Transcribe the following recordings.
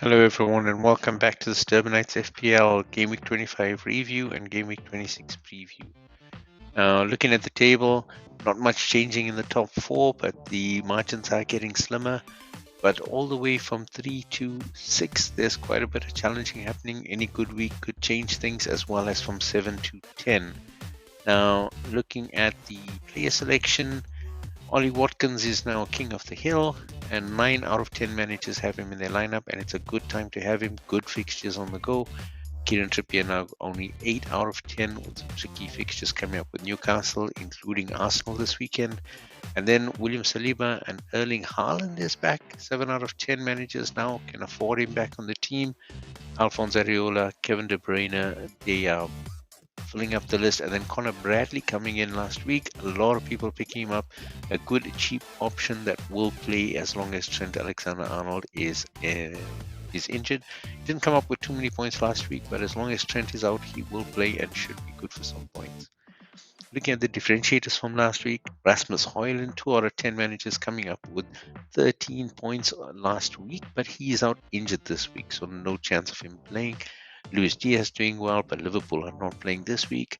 Hello everyone and welcome back to the Durbanites FPL Game Week 25 review and Game Week 26 preview. Looking at the table, not much changing in the top four, but the margins are getting slimmer. But all the way from 3 to 6, there's quite a bit of challenging happening. Any good week could change things, as well as from 7 to 10. Now, looking at the player selection, Ollie Watkins is now king of the hill, and 9 out of 10 managers have him in their lineup, and it's a good time to have him. Good fixtures on the go. Kieran Trippier now only 8 out of 10 with some tricky fixtures coming up with Newcastle, including Arsenal this weekend. And then William Saliba and Erling Haaland is back. 7 out of 10 managers now can afford him back on the team. Alphonse Areola, Kevin De Bruyne, they are filling up the list. And then Connor Bradley coming in last week. A lot of people picking him up. A good, cheap option that will play as long as Trent Alexander-Arnold is injured. He didn't come up with too many points last week, but as long as Trent is out, he will play and should be good for some points. Looking at the differentiators from last week, Rasmus Højlund, 2 out of 10 managers coming up with 13 points last week, but he is out injured this week, so no chance of him playing. Luis Diaz doing well, but Liverpool are not playing this week.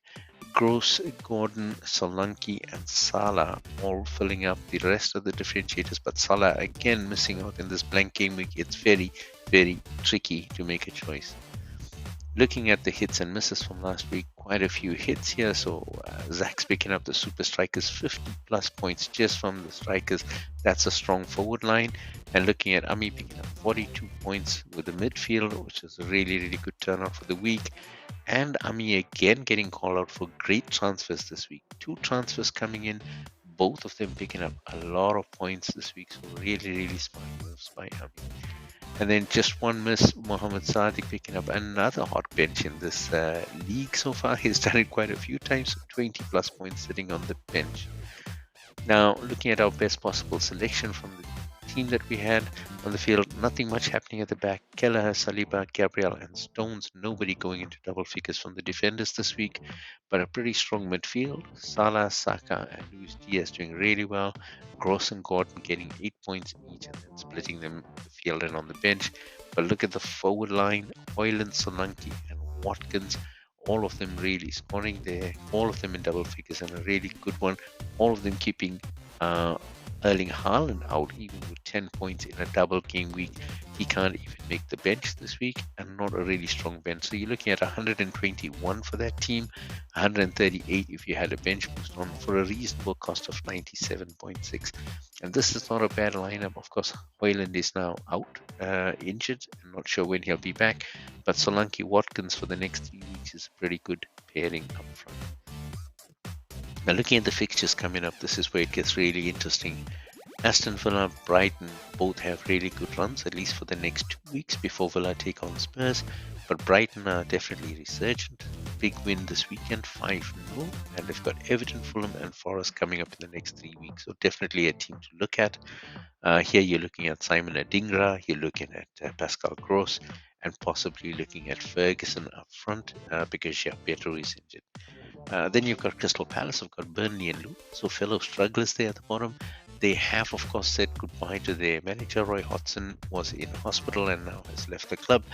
Gross, Gordon, Solanke, and Salah all filling up the rest of the differentiators, but Salah again missing out in this blank game week. It's very, very tricky to make a choice. Looking at the hits and misses from last week, quite a few hits here. So Zach's picking up the super strikers, 50 plus points just from the strikers. That's a strong forward line. And looking at Ami picking up 42 points with the midfield, which is a really, really good turnout for the week. And Ami again getting called out for great transfers this week. 2 transfers coming in, both of them picking up a lot of points this week. So really, really smart moves by Ami. And then just one miss, Mohamed Sadiq picking up another hot bench in this league so far. He's done it quite a few times, 20 plus points sitting on the bench. Now, looking at our best possible selection from the team that we had on the field, nothing much happening at the back. Kelleher, Saliba, Gabriel, and Stones. Nobody going into double figures from the defenders this week, but a pretty strong midfield. Salah, Saka, and Luis Diaz doing really well. Gross and Gordon getting 8 points each and then splitting them the field and on the bench. But look at the forward line, Højlund, Solanke, and Watkins. All of them really scoring there, all of them in double figures, and a really good one. All of them keeping Erling Haaland out, even with 10 points in a double game week. He can't even make the bench this week, and not a really strong bench. So you're looking at 121 for that team, 138 if you had a bench boost on, for a reasonable cost of 97.6. And this is not a bad lineup. Of course, Højlund is now out, injured. I'm not sure when he'll be back, but Solanke Watkins for the next 3 weeks is a pretty good pairing up front. Now, looking at the fixtures coming up, this is where it gets really interesting. Aston Villa, Brighton both have really good runs, at least for the next 2 weeks before Villa take on Spurs. But Brighton are definitely resurgent. Big win this weekend, 5-0. And they've got Everton, Fulham, and Forest coming up in the next 3 weeks. So definitely a team to look at. Here you're looking at Simon Adingra, you're looking at Pascal Gross, and possibly looking at Ferguson up front because Pietro is injured. Then you've got Crystal Palace, have got Burnley and Luton, so fellow strugglers there at the bottom. They have, of course, said goodbye to their manager. Roy Hodgson was in hospital and now has left the club.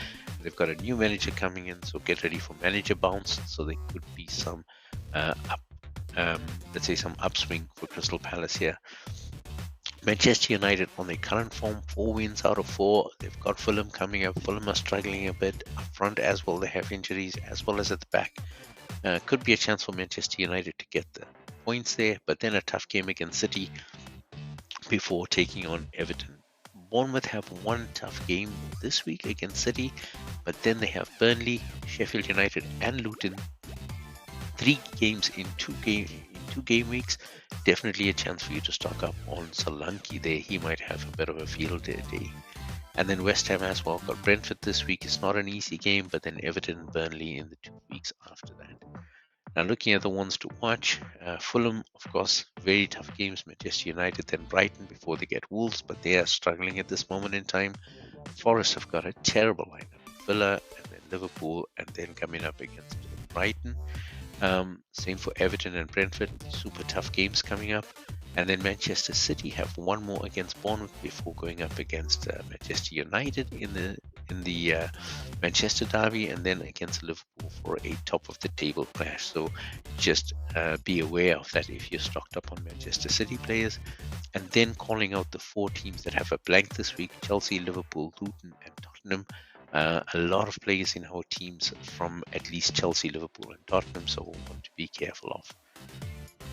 They've got a new manager coming in, so get ready for manager bounce. So there could be some some upswing for Crystal Palace here. Manchester United on their current form, 4 wins out of 4. They've got Fulham coming up. Fulham are struggling a bit up front as well. They have injuries as well as at the back. Could be a chance for Manchester United to get the points there, but then a tough game against City before taking on Everton. Bournemouth have one tough game this week against City, but then they have Burnley, Sheffield United, and Luton. 3 games in 2 game weeks. Definitely a chance for you to stock up on Solanke there. He might have a bit of a field day. And then West Ham as well. Got Brentford this week. It's not an easy game, but then Everton and Burnley in the 2 weeks after that. Now looking at the ones to watch, Fulham, of course, very tough games. Manchester United, then Brighton before they get Wolves, but they are struggling at this moment in time. Forest have got a terrible lineup. Villa and then Liverpool, and then coming up against Brighton. Same for Everton and Brentford. Super tough games coming up. And then Manchester City have one more against Bournemouth before going up against Manchester United in the in the Manchester derby, and then against Liverpool for a top of the table clash. So just be aware of that if you're stocked up on Manchester City players. And then calling out the four teams that have a blank this week: Chelsea, Liverpool, Luton, and Tottenham. A lot of players in our teams from at least Chelsea, Liverpool, and Tottenham, so we want to be careful of.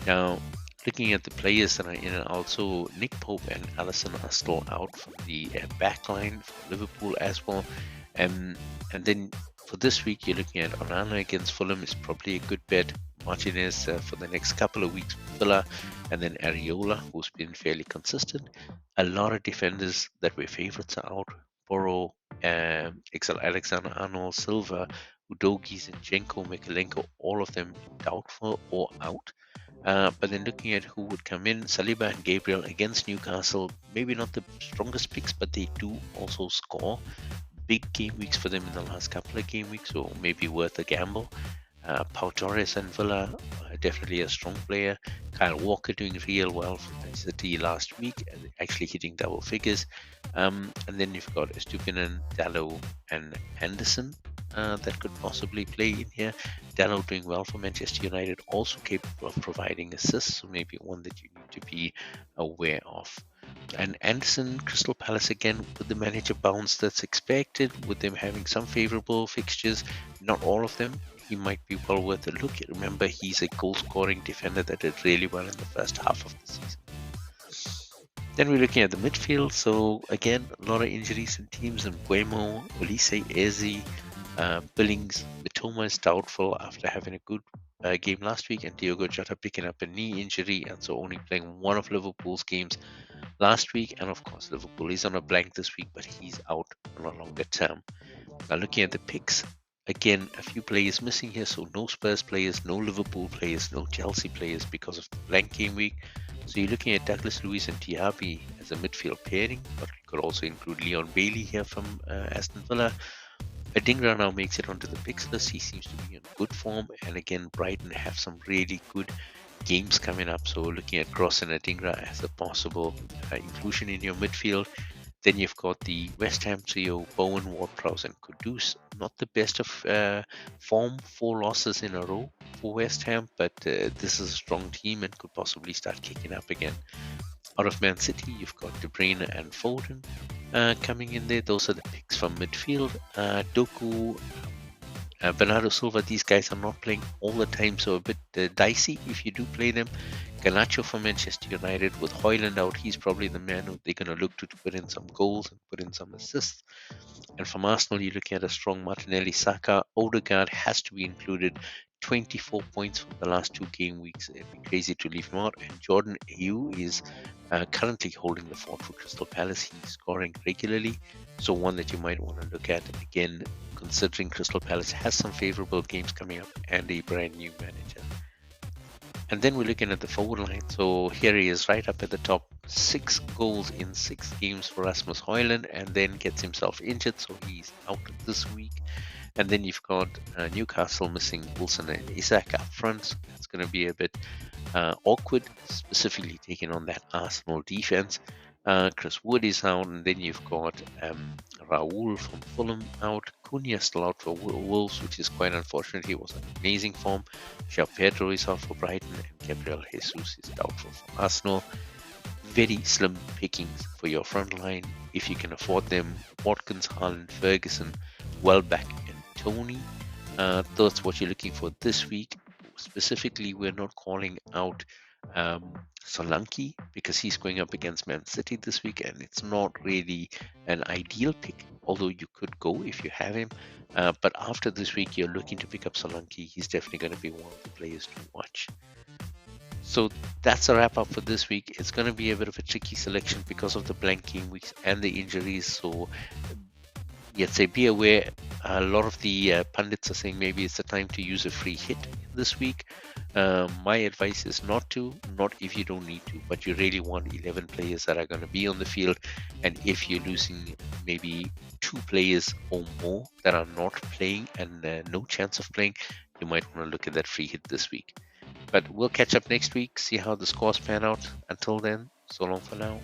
Now, looking at the players that are in, also Nick Pope and Alisson are still out from the back line for Liverpool as well. And then for this week, you're looking at Onana against Fulham is probably a good bet. Martinez for the next couple of weeks, Villa, and then Areola, who's been fairly consistent. A lot of defenders that were favourites are out. Boro, Alexander-Arnold, Silva, Udogi, Zinchenko, Mikalenko, all of them doubtful or out. But then looking at who would come in, Saliba and Gabriel against Newcastle, maybe not the strongest picks, but they do also score. Big game weeks for them in the last couple of game weeks, so maybe worth a gamble. Pau Torres and Villa, definitely a strong player. Kyle Walker doing real well for Man City last week, actually hitting double figures. And then you've got Estupinan, Dalot, and Anderson that could possibly play in here. Dalot doing well for Manchester United, also capable of providing assists, so maybe one that you need to be aware of. And Anderson, Crystal Palace again, with the manager bounce that's expected, with them having some favourable fixtures, not all of them. He might be well worth a look. Remember, he's a goal-scoring defender that did really well in the first half of the season. Then we're looking at the midfield. So again, a lot of injuries in teams. And Buemo, Olise, Eze, Billings, Mitoma is doubtful after having a good game last week, and Diogo Jota picking up a knee injury, and so only playing one of Liverpool's games last week. And of course, Liverpool is on a blank this week, but he's out on a longer term. Now, looking at the picks, again, a few players missing here, so no Spurs players, no Liverpool players, no Chelsea players because of the blank game week. So you're looking at Douglas Luiz and Diaby as a midfield pairing, but you could also include Leon Bailey here from Aston Villa. Adingra now makes it onto the picks list. He seems to be in good form, and again, Brighton have some really good games coming up. So looking at Gross and Adingra as a possible inclusion in your midfield. Then you've got the West Ham trio, Bowen, Ward-Prowse, and Kudus. Not the best of form, 4 losses in a row for West Ham, but this is a strong team and could possibly start kicking up again. Out of Man City, you've got De Bruyne and Foden coming in there. Those are the picks from midfield. Doku, Bernardo Silva, these guys are not playing all the time, so a bit dicey if you do play them. Garnacho for Manchester United, with Højlund out, he's probably the man who they're going to look to put in some goals and put in some assists. And from Arsenal, you're looking at a strong Martinelli, Saka. Odegaard has to be included. 24 points from the last 2 game weeks. It'd be crazy to leave him out. And Jordan Ayew is currently holding the fort for Crystal Palace. He's scoring regularly, so one that you might want to look at. And again, considering Crystal Palace has some favourable games coming up and a brand new manager. And then we're looking at the forward line. So here he is right up at the top. 6 goals in 6 games for Rasmus Højlund, and then gets himself injured, so he's out this week. And then you've got Newcastle missing Wilson and Isak up front. So that's going to be a bit awkward, specifically taking on that Arsenal defense. Chris Wood is out, and then you've got Raul from Fulham out. Cunha still out for Wolves, which is quite unfortunate. He was in amazing form. João Pedro is out for Brighton, and Gabriel Jesus is doubtful for Arsenal. Very slim pickings for your front line if you can afford them. Watkins, Haaland, Ferguson, Welbeck, and Tony. That's what you're looking for this week. Specifically, we're not calling out Solanke because he's going up against Man City this week, and it's not really an ideal pick, although you could go if you have him. But after this week, you're looking to pick up Solanke. He's definitely going to be one of the players to watch. So that's a wrap up for this week. It's going to be a bit of a tricky selection because of the blank game weeks and the injuries. So yet say be aware. A lot of the pundits are saying maybe it's the time to use a free hit this week. My advice is not if you don't need to, but you really want 11 players that are going to be on the field. And if you're losing maybe 2 players or more that are not playing and no chance of playing, you might want to look at that free hit this week. But we'll catch up next week, see how the scores pan out. Until then, so long for now.